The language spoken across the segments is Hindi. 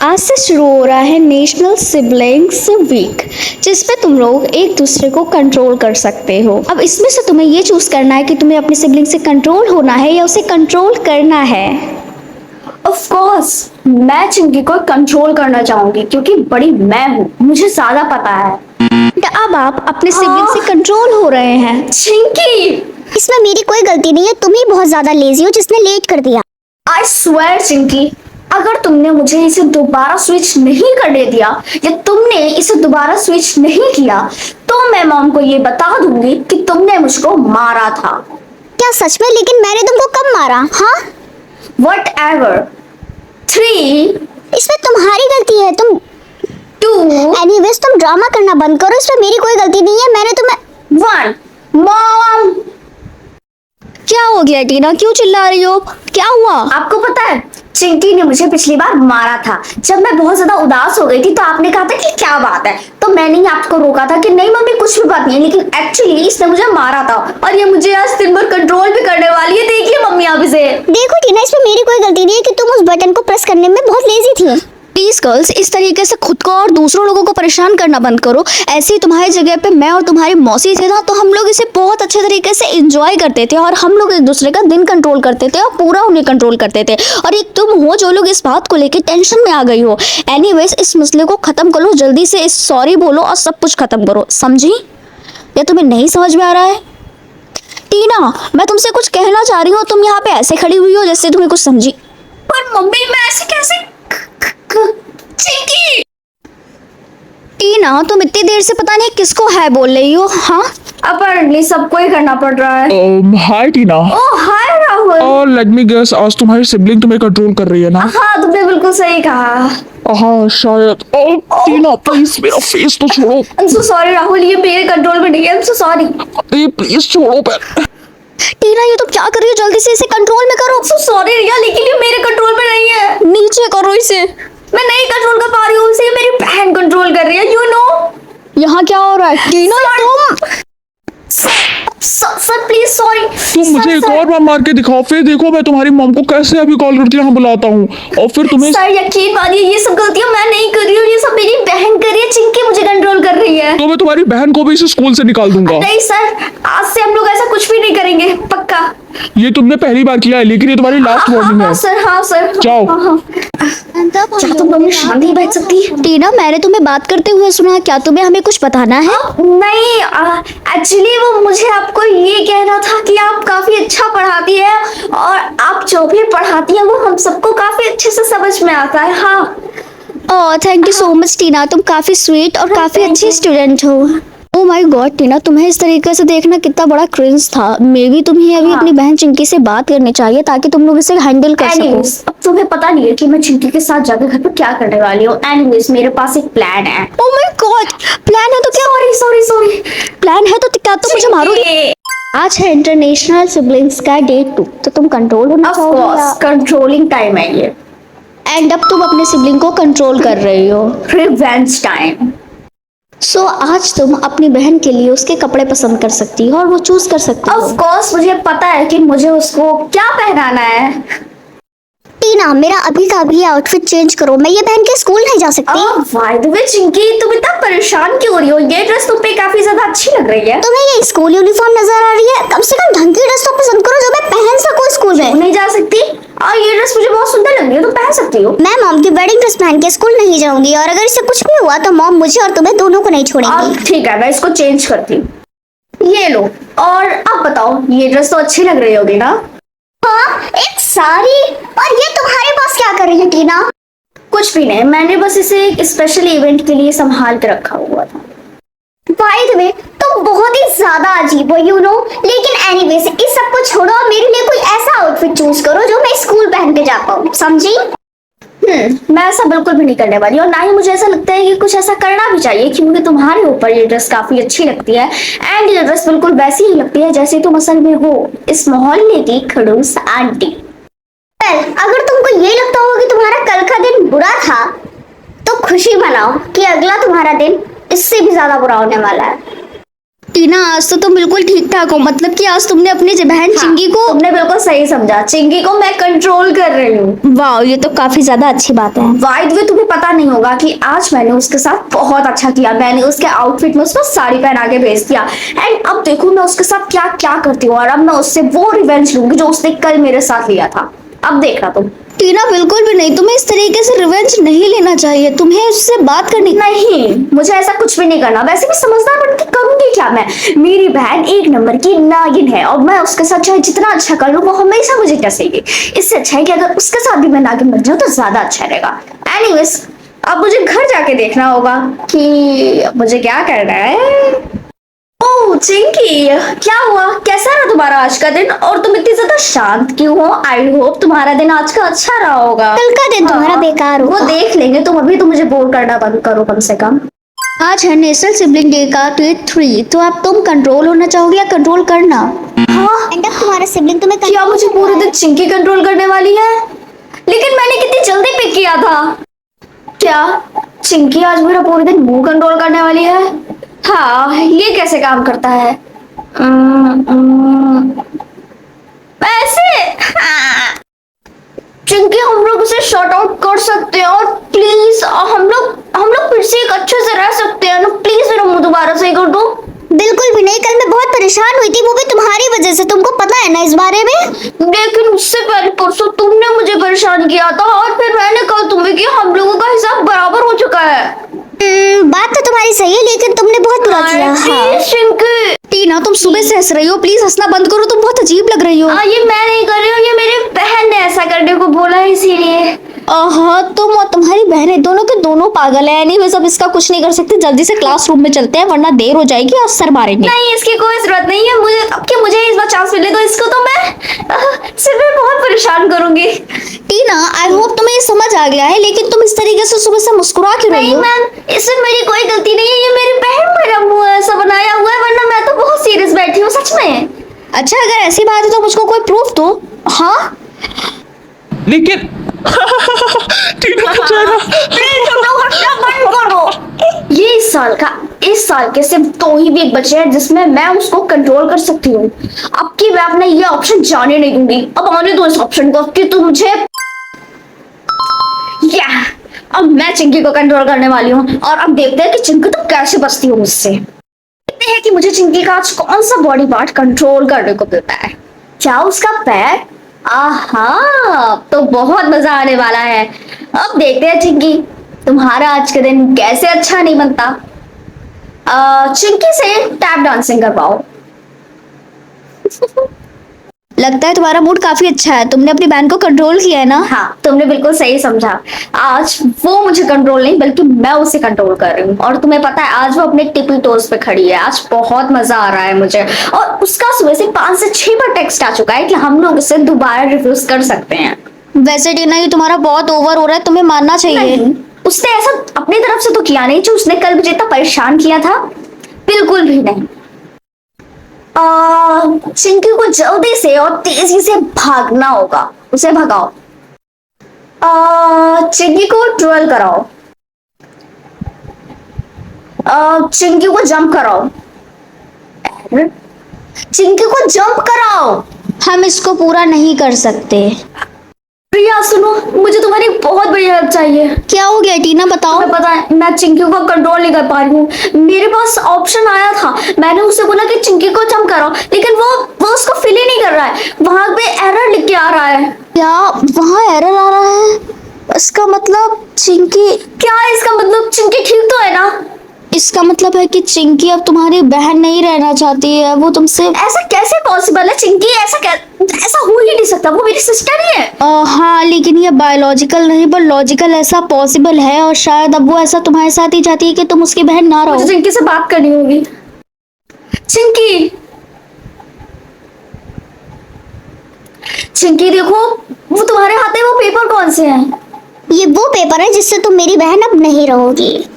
आज से शुरू हो रहा है नेशनल सिबलिंग्स वीक, जिसपे तुम लोग एक दूसरे को कंट्रोल कर सकते हो। अब इसमें से तुम्हें ये चूज करना है कि तुम्हें अपने सिबलिंग से कंट्रोल होना है या उसे कंट्रोल करना है। ऑफ कोर्स मैं चिंकी को कंट्रोल करना चाहूंगी क्योंकि बड़ी मैं हूँ, मुझे ज्यादा पता है। अब आप अपने सिबलिंग से कंट्रोल हो रहे हैं। चिंकी, इसमें मेरी कोई गलती नहीं है, तुम ही बहुत ज्यादा लेजी हो जिसने लेट कर दिया। आई स्वेयर चिंकी, अगर तुमने मुझे इसे दोबारा स्विच नहीं करने दिया या तुमने इसे दोबारा स्विच नहीं किया तो मैं मॉम को ये बता दूंगी कि तुमने मुझको मारा था। क्या सच में? लेकिन मैंने तुमको कब मारा? हाँ, Whatever. 3, इसमें तुम्हारी गलती है। तुम 2, एनीवेज तुम ड्रामा करना बंद करो, इसमें मेरी कोई गलती नहीं है। मैंने तुम्हें 1। मॉम, क्या हो गया टीना, क्यों चिल्ला रही हो? क्या हुआ? आपको पता है चिंकी ने मुझे पिछली बार मारा था जब मैं बहुत ज्यादा उदास हो गई थी, तो आपने कहा था कि क्या बात है, तो मैंने ही आपको रोका था कि नहीं मम्मी कुछ भी बात नहीं है, लेकिन एक्चुअली इसने मुझे मारा था और ये मुझे आज दिन भर कंट्रोल भी करने वाली है। देखिए मम्मी आप इसे। देखो टीना, इसमें मेरी कोई गलती नहीं है कि तुम उस बटन को प्रेस करने में बहुत लेजी थी। प्लीज गर्ल्स, इस तरीके से खुद को और दूसरों लोगों को परेशान करना बंद करो। ऐसे ही तुम्हारी जगह पे मैं और तुम्हारी मौसी थे ना, तो हम लोग इसे बहुत अच्छे तरीके से एंजॉय करते थे और हम लोग एक दूसरे का दिन कंट्रोल करते थे और पूरा उन्हें कंट्रोल करते थे। और एक तुम हो जो लोग इस बात को लेकर टेंशन में आ गई हो। एनीवेज, इस मसले को खत्म करो, जल्दी से इस सॉरी बोलो और सब कुछ खत्म करो, समझी? या तुम्हें नहीं समझ में आ रहा है? टीना, मैं तुमसे कुछ कहना चाह रही हूँ, तुम यहाँ पे ऐसे खड़ी हुई हो जैसे तुम्हें कुछ समझी। पर मम्मी मैं ऐसे कैसे? चिंकी, टीना, तुम इतनी देर से पता नहीं किसको है बोल रही हो। हाँ, अपरली सबको ही करना पड़ रहा है। हाय टीना। ओह hi Rahul. Let me guess, आज तुम्हारी सिबलिंग तुम्हें कंट्रोल कर रही है ना? हाँ तुमने बिल्कुल सही कहा। हाँ शायद। टीना प्लीज मेरा फेस तो छोड़ो। I'm so sorry राहुल, ये मेरे कंट्रोल में नहीं है। I'm so sorry। ये प्लीज छोड़ो पर। टीना, ये तुम क्या कर रही हो? जल्दी से इसे कंट्रोल में करो। I'm so sorry रिया, लेकिन ये मेरे कंट्रोल में नहीं है। नीचे करो इसे। मैं नहीं कंट्रोल कर पा रही हूँ उसे, मेरी बहन कंट्रोल कर रही है, यू नो। यहाँ क्या हो रहा है? टीना तुम सर प्लीज सॉरी। तुम मुझे एक और बार मार के दिखाओ, फिर देखो मैं तुम्हारी मॉम को कैसे अभी कॉल करके यहाँ बुलाता हूँ और फिर तुम्हें। सर यकीन मानिए ये सब गलतियां मैं नहीं कर रही हूँ, ये सब मेरी बहन कर रही है। चिंकी मुझे कंट्रोल कर रही है। तो मैं तुम्हारी बहन को भी इस स्कूल से निकाल दूंगा। नहीं सर, आज से हम लोग ऐसा कुछ भी नहीं करेंगे, पक्का। ये तुमने पहली बार किया है, लेकिन ये तुम्हारी लास्ट वार्निंग है। सर हाँ सर। जाओ। क्या तुम लोग शांत नहीं बैठ सकती? टीना, मैंने तुम्हें बात करते हुए सुना, क्या तुम्हें हमें कुछ बताना है? नहीं, एक्चुअली वो मुझे आपको ये कहना था कि आप काफी अच्छा पढ़ाती है और आप जो भी पढ़ाती है वो हम सबको काफी अच्छे से समझ में आता है। हाँ। Oh thank you so much Tina, तुम काफी स्वीट और काफी अच्छी स्टूडेंट हो। ओह माय गॉड टीना, तुम्हें इस तरीके से देखना कितना बड़ा क्रिंज था। मे बी तुम्हें अभी अपनी बहन चिंकी से बात करनी चाहिए ताकि तुम लोग इसे हैंडल कर सको। अब तुम्हें पता नहीं है कि मैं चिंकी के साथ जाकर घर पर क्या करने वाली हूँ। एनीवेज मेरे पास एक प्लान है। ओह माय गॉड, प्लान है तो क्या? सॉरी प्लान है तो क्या तुम मुझे मारोगे? आज है इंटरनेशनल सिबलिंग्स का डे 2, तो तुम कंट्रोल होना ऑफ चाहोगे कोर्स कंट्रोलिंग टाइम है ये। एंड अब तुम अपने सिबलिंग को कंट्रोल कर रही हो। Revenge time. सो आज तुम अपनी बहन के लिए उसके कपड़े पसंद कर सकती हो और वो चूज कर सकती हो। ऑफ कोर्स मुझे पता है कि मुझे उसको क्या पहनाना है। टीना, मेरा अभी का अभी आउटफिट चेंज करो, मैं ये पहन के स्कूल नहीं जा सकती। बाय द वे चिंकी, तुम इतना परेशान क्यों हो रही हो? ये ड्रेस तुम पे काफी ज्यादा अच्छी लग रही है। तुम्हें ये स्कूल यूनिफॉर्म नजर आ रही है? कम से कम ढंग की ड्रेस तो पसंद करो जो मैं पहन सकूं स्कूल में। नहीं जा सकती? और ये ड्रेस मुझे बहुत सुंदर लग रही है, तुम पहन सकती हो। मैं मॉम की वेडिंग ड्रेस पहन के स्कूल नहीं जाऊंगी और अगर इससे कुछ भी हुआ तो मॉम मुझे और तुम्हें दोनों को नहीं छोड़ेंगी। ठीक है, मैं इसको चेंज करती हूँ। ये लो। और अब बताओ, ये ड्रेस तो अच्छी लग रही होगी ना? हाँ, एक साड़ी। और ये तुम्हारे पास क्या कर रही है टीना? कुछ भी नहीं, मैंने बस इसे एक स्पेशल इवेंट के लिए संभाल के रखा हुआ था। बाय द वे तुम बहुत ही ज्यादा अजीब हो, यू नो। लेकिन एनीवेज इस सब को छोड़ो और मेरे लिए कोई ऐसा आउटफिट चूज करो जो मैं स्कूल पहन के जा पाऊँ, समझी? मैं ऐसा बिल्कुल भी नहीं करने वाली और ना ही मुझे ऐसा लगता है कि कुछ ऐसा करना भी चाहिए, क्योंकि तुम्हारे ऊपर ये ड्रेस काफी अच्छी लगती है एंड ये ड्रेस बिल्कुल वैसी ही लगती है जैसे तुम असल में हो, इस मोहल्ले की खड़ूस आंटी। अगर तुमको ये लगता होगा कि तुम्हारा कल का दिन बुरा था तो खुशी मनाओ कि अगला तुम्हारा दिन इससे भी ज्यादा बुरा होने वाला है। टीना आज तो तुम बिल्कुल ठीक ठाक हो, मतलब कि आज तुमने अपनी बहन चिंकी को। तुमने बिल्कुल सही समझा, चिंकी को मैं कंट्रोल कर रही हूँ। वाह, ये तो काफी ज्यादा अच्छी बात है। वाइट वे तुम्हें पता नहीं होगा कि आज मैंने उसके साथ बहुत अच्छा किया। मैंने उसके आउटफिट में उसको साड़ी पहना के भेज दिया एंड अब देखो मैं उसके साथ क्या क्या करती हूँ और अब मैं उससे वो रिवेंज लूंगी जो उसने कल मेरे साथ लिया था। अब देखना तुम। टीना बिल्कुल भी नहीं, तुम्हें इस तरीके से रिवेंज नहीं लेना चाहिए, तुम्हें उससे बात करनी। नहीं, मुझे ऐसा कुछ भी नहीं करना। वैसे भी समझदार बन के करूंगी क्या मैं? मेरी बहन एक नंबर की नागिन है और मैं उसके साथ चाहे जितना अच्छा कर लूं वो हमेशा मुझे डसेगी। इससे अच्छा है कि अगर उसके साथ भी मैं नागिन बन जाऊं तो ज्यादा अच्छा रहेगा। एनीवेज, अब मुझे घर जाके देखना होगा कि मुझे क्या करना है। ओह चिंकी, क्या हुआ? कैसा रहा तुम्हारा आज का दिन? और तुम इतनी ज्यादा शांत क्यों हो? आई होप तुम्हारा दिन आज का अच्छा रहा होगा। कल का दिन तुम्हारा बेकार वो होगा। देख लेंगे, तुम अभी तो मुझे बोर करना बंद करो कम से कम। आज है नेशनल सिबलिंग डे का डे 3, तो अब तुम कंट्रोल होना चाहोगे या कंट्रोल करना? हाँ, एंड अब तुम्हारा सिबलिंग तुम्हें क्या मुझे पूरे दिन चिंकी कंट्रोल करने वाली है? लेकिन मैंने कितनी जल्दी पिक किया था। क्या चिंकी आज मेरा पूरे दिन मुंह कंट्रोल करने वाली है? हाँ, ये कैसे काम करता है? ऐसे हाँ। चिंकी, हम लोग उसे शॉर्ट आउट कर सकते हैं और प्लीज हम लोग फिर से एक अच्छे से रह सकते हैं ना? प्लीज मेरा मुंह दोबारा सही कर दो। बिल्कुल भी नहीं, कल मैं बहुत परेशान हुई थी, वो भी तुम्हारी वजह से। तुमको पता है ना इस बारे में? लेकिन उससे पहले परसों तुमने मुझे परेशान किया था और फिर मैंने कल तुम्हें किया। हम लोगों का हिसाब बराबर हो चुका है। बात तो तुम्हारी सही है, लेकिन तुमने बहुत बुरा किया। हाँ। प्लीज चिंकी। टीना तुम सुबह से हंस रही हो, प्लीज हंसना बंद करो, तुम बहुत अजीब लग रही हो। ये मैं नहीं कर रही हूँ, ये मेरी बहन ने ऐसा करने को बोला है इसीलिए। हाँ, तुम और तुम्हारी बहनें दोनों के दोनों पागल है। एनीवेज, अब इसका कुछ नहीं कर सकते, जल्दी से क्लासरूम में चलते हैं वरना देर हो जाएगी और सर मारेंगे। नहीं, इसकी कोई जरूरत नहीं है। मुझे अब कि मुझे इस बार चांस मिले तो इसको तो मैं सिर्फ बहुत परेशान करूंगी। टीना, आई होप तुम्हें ये समझ आ गया है, लेकिन तुम इस तरीके से सुबह से मुस्कुरा क्यों रही नहीं हो? मैम, इसमें मेरी कोई गलती नहीं है। ये मेरी बहन मेरा मुंह ऐसा बनाया हुआ है, वरना मैं तो बहुत सीरियस बैठी हूँ सच में। अच्छा, अगर ऐसी बात है तो मुझको कोई प्रूफ दो। हाँ, लेकिन टीना का चेहरा। प्लीज तुम लोग हंसना बंद करो। ये इस साल के सिर्फ 2 ही वीक बचे हैं जिसमें मैं उसको कंट्रोल कर सकती हूँ। अब की मैं अपना ये ऑप्शन जाने नहीं दूंगी। अब आने दो इस ऑप्शन को कि तू मुझे अब मैं चिंकी को कंट्रोल करने वाली हूँ और अब देखते हैं कि चिंकी तो कैसे बचती हो मुझसे। देखते हैं कि मुझे चिंकी का आज कौन सा बॉडी पार्ट कंट्रोल करने को मिलता है। क्या उसका पैर? आहा, तो बहुत मजा आने वाला है। अब देखते हैं चिंकी, तुम्हारा आज का दिन कैसे अच्छा नहीं बनता। चिंकी से टैप डांसिंग करवाओ। लगता है तुम्हारा मूड काफी अच्छा है, तुमने अपनी बहन को कंट्रोल किया है ना? हाँ, तुमने बिल्कुल सही समझा। आज वो मुझे कंट्रोल नहीं बल्कि मैं उसे कंट्रोल कर रही हूँ। और तुम्हें पता है आज वो अपने टिपी टोज पे खड़ी है। आज बहुत मजा आ रहा है मुझे। और उसका सुबह से 5 से 6 बार टेक्स्ट आ चुका है कि हम लोग उसे दोबारा रिफ्यूज कर सकते हैं। वैसे टीना, ये तुम्हारा बहुत ओवर हो रहा है, तुम्हें मानना चाहिए। नहीं, उसने ऐसा अपनी तरफ से तो किया नहीं जो उसने कल मुझे इतना परेशान किया था। बिल्कुल भी नहीं। चिंकी को जल्दी से और तेजी से भागना होगा। उसे भगाओ। चिंकी को ट्रोल कराओ। चिंकी को जंप कराओ। चिंकी को जंप कराओ। हम इसको पूरा नहीं कर सकते। प्रिया सुनो, मुझे तुम्हारी बहुत बड़ी हेल्प चाहिए। क्या हो गया टीना, बताओ। तुम्हें पता है मैं चिंकी को कंट्रोल नहीं कर पा रही हूँ। मेरे पास ऑप्शन आया था, मैंने उससे बोला कि चिंकी को जंप कराओ, लेकिन वो उसको फिल ही नहीं कर रहा है। वहां पे एरर लिख के आ रहा है। क्या वहाँ एरर आ रहा है? इसका मतलब चिंकी क्या है इसका मतलब? चिंकी ठीक तो है ना? इसका मतलब है कि चिंकी अब तुम्हारी बहन नहीं रहना चाहती है, वो तुमसे। ऐसा कैसे पॉसिबल है? चिंकी ऐसा हो ही नहीं सकता, वो मेरी सिस्टर ही है। हाँ, लेकिन ये बायोलॉजिकल नहीं पर लॉजिकल ऐसा पॉसिबल है, और शायद अब वो ऐसा तुम्हारे साथ ही चाहती है कि तुम उसकी बहन ना रहो। मुझे चिंकी से बात करनी होगी। चिंकी देखो, वो तुम्हारे हाथ में वो पेपर कौन से हैं? ये वो पेपर है जिससे तुम मेरी बहन अब नहीं रहोगी।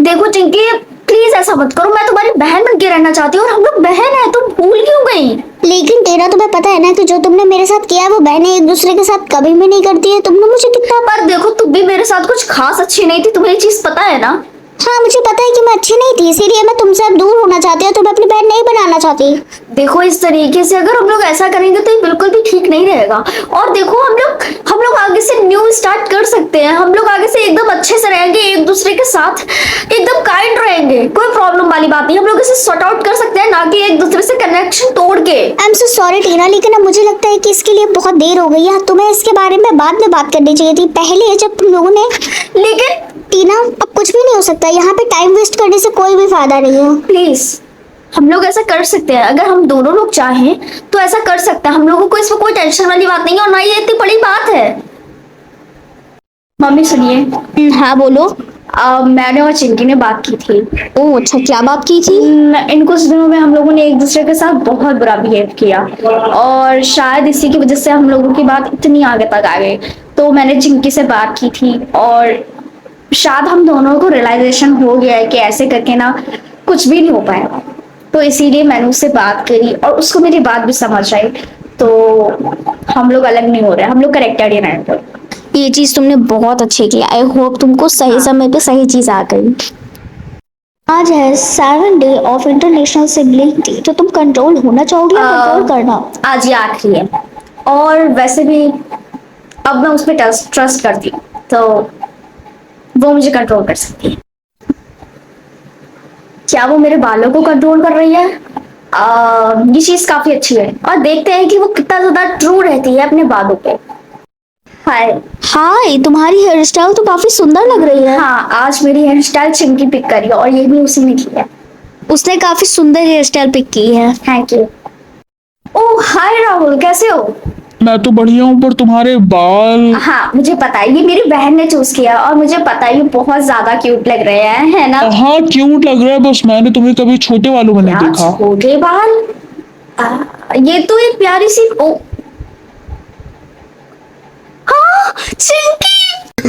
देखो चिंकी, प्लीज ऐसा मत करो। मैं तुम्हारी बहन बन के रहना चाहती हूँ और हम लोग बहन है। तुम भूल क्यों गई? लेकिन तेरा तुम्हें पता है ना कि जो तुमने मेरे साथ किया है वो बहनें एक दूसरे के साथ कभी भी नहीं करती है। तुमने मुझे कितना। पर देखो, तुम भी मेरे साथ कुछ खास अच्छी नहीं थी, तुम्हें ये चीज पता है ना? हाँ मुझे पता है कि मैं अच्छी नहीं थी, इसीलिए मैं तुमसे अब दूर होना चाहती हूँ, तुम्हें अपनी बहन नहीं बनाना चाहती। देखो इस तरीके से अगर हम लोग ऐसा करेंगे तो ये बिल्कुल भी ठीक नहीं रहेगा। और देखो हम लोग आगे से न्यू स्टार्ट कर सकते हैं। हम लोग आगे से एकदम अच्छे से रहेंगे, एक दूसरे के साथ एकदम काइंड रहेंगे, कोई प्रॉब्लम वाली बात नहीं। हम लोग इसे सॉर्ट आउट कर सकते हैं, ना कि एक दूसरे से कनेक्शन तोड़ के। आई एम सो सॉरी टीना, लेकिन अब मुझे लगता है कि इसके लिए बहुत देर हो गई है। तुम्हें इसके बारे में बाद में बात करनी चाहिए थी, पहले जब तुम लोगों ने। लेकिन टीना अब कुछ भी नहीं हो सकता, यहाँ पे टाइम वेस्ट करने से कोई भी फायदा नहीं है। प्लीज हम लोग ऐसा कर सकते हैं, अगर हम दोनों लोग चाहें तो ऐसा कर सकते हैं। हम लोगों को इसमें कोई टेंशन वाली बात नहीं है और ना ये इतनी बड़ी बात है। मम्मी सुनिए। हाँ बोलो। मैंने और चिंकी ने बात की थी। ओह अच्छा, क्या बात की थी? इन कुछ दिनों में हम लोगों ने एक दूसरे के साथ बहुत बुरा बिहेव किया और शायद इसी की वजह से हम लोगों की बात इतनी आगे तक आ गई। तो मैंने चिंकी से बात की थी और शायद हम दोनों को रियलाइजेशन हो गया है कि ऐसे करके ना कुछ भी नहीं हो पाएगा। तो इसीलिए मैंने उससे बात करी और उसको मेरी बात भी समझ आई। तो हम लोग अलग नहीं हो रहे, हम लोग करेक्टेड ही रहेंगे। ये चीज तुमने बहुत अच्छी की। आई होप तुमको सही समय पे सही चीज आ गई। आज है 7 day of international sibling day, तो तुम कंट्रोल होना चाहोगी या कंट्रोल करना? आज ये आखिरी है और वैसे भी अब मैं उस पर ट्रस्ट करती हूँ, तो वो मुझे कंट्रोल कर सकती है। क्या वो मेरे बालों को कंट्रोल कर रही है? ये चीज काफी अच्छी है और देखते हैं कि वो कितना ज्यादा ट्रू रहती है अपने बालों पे। हाय। हाय, तुम्हारी हेयर स्टाइल तो काफी सुंदर लग रही है। हाँ, आज मेरी हेयर स्टाइल चिंकी पिक करी और ये भी उसी ने की है। उसने काफी सुंदर हेयर स्टाइल पिक की है। Thank you. Oh hi Rahul, कैसे हो? मैं तो बढ़िया हूँ, पर तुम्हारे बाल। हाँ मुझे पता है, ये मेरी बहन ने चूज किया और मुझे पता है ये बहुत ज्यादा क्यूट लग रहे हैं, है ना? हाँ क्यूट लग रहा है, बस मैंने तुम्हें कभी छोटे वालों में नहीं क्या देखा। छोटे बाल? ये तो एक प्यारी सी ओ हाँ चिंकी।